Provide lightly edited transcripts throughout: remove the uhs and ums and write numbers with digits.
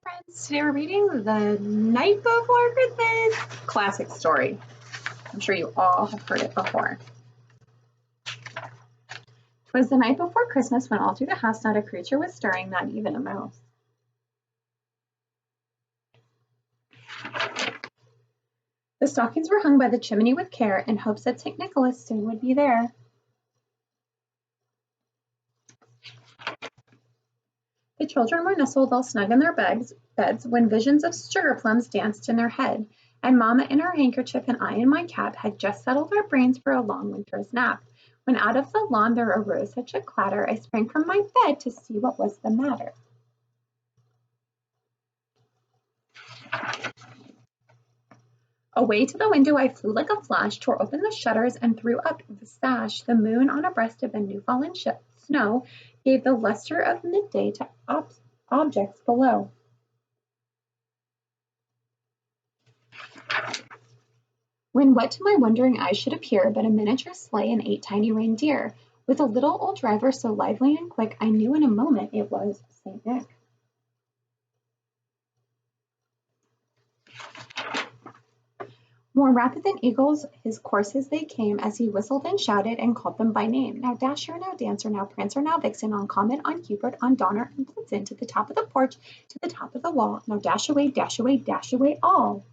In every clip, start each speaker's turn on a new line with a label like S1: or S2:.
S1: friends. Today we're reading The Night Before Christmas classic story. I'm sure you all have heard it before. 'Twas the night before Christmas when all through the house not a creature was stirring, not even a mouse. The stockings were hung by the chimney with care in hopes that St. Nicholas soon would be there. The children were nestled all snug in their beds when visions of sugar plums danced in their head, and Mamma in her handkerchief and I in my cap had just settled our brains for a long winter's nap, when out of the lawn there arose such a clatter I sprang from my bed to see what was the matter. Away to the window I flew like a flash, tore open the shutters and threw up the sash. The moon on a breast of the new-fallen snow gave the luster of midday to objects below. When what to my wondering eyes should appear but a miniature sleigh and 8 tiny reindeer, with a little old driver so lively and quick I knew in a moment it was St. Nick. More rapid than eagles his courses they came, as he whistled and shouted and called them by name. Now Dasher, now Dancer, now Prancer, now Vixen, on Comet, on Cupid, on Donner and Blitzen, to the top of the porch, to the top of the wall. Now dash away, all.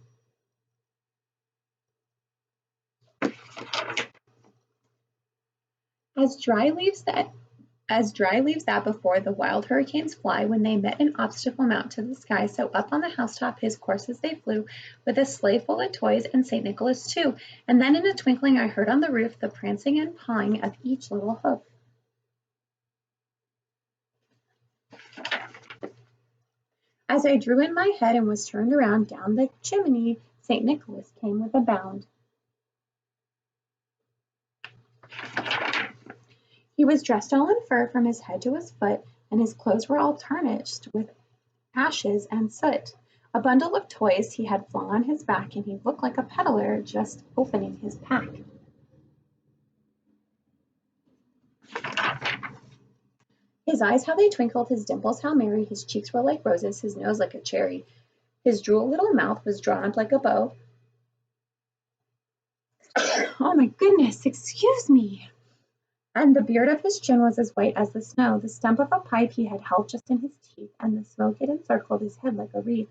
S1: As dry leaves that before the wild hurricanes fly, when they met an obstacle mount to the sky, so up on the housetop his courses they flew, with a sleigh full of toys and St. Nicholas too. And then in a twinkling I heard on the roof the prancing and pawing of each little hoof. As I drew in my head and was turned around down the chimney, St. Nicholas came with a bound. He was dressed all in fur from his head to his foot, and his clothes were all tarnished with ashes and soot. A bundle of toys he had flung on his back, and he looked like a peddler just opening his pack. His eyes how they twinkled, his dimples how merry, his cheeks were like roses, his nose like a cherry. His droll little mouth was drawn up like a bow. Oh my goodness, excuse me. And the beard of his chin was as white as the snow. The stump of a pipe he had held just in his teeth, and the smoke had encircled his head like a wreath.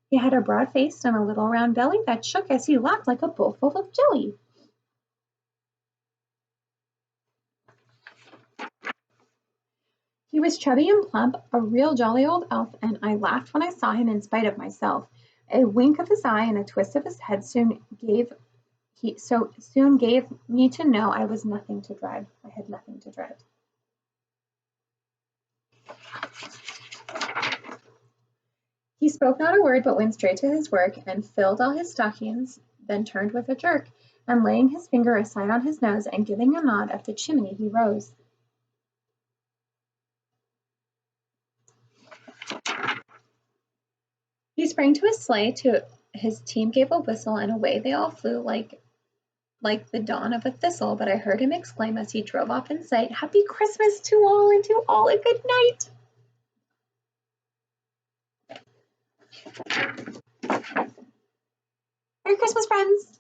S1: He had a broad face and a little round belly that shook as he laughed like a bowl full of jelly. He was chubby and plump, a real jolly old elf, and I laughed when I saw him in spite of myself. A wink of his eye and a twist of his head soon gave me to know I was nothing to dread. I had nothing to dread. He spoke not a word, but went straight to his work, and filled all his stockings, then turned with a jerk, and laying his finger aside on his nose, and giving a nod up the chimney, he rose. He sprang to his sleigh, to his team gave a whistle, and away they all flew like the dawn of a thistle, but I heard him exclaim as he drove off in sight, "Happy Christmas to all, and to all a good night." Merry Christmas, friends!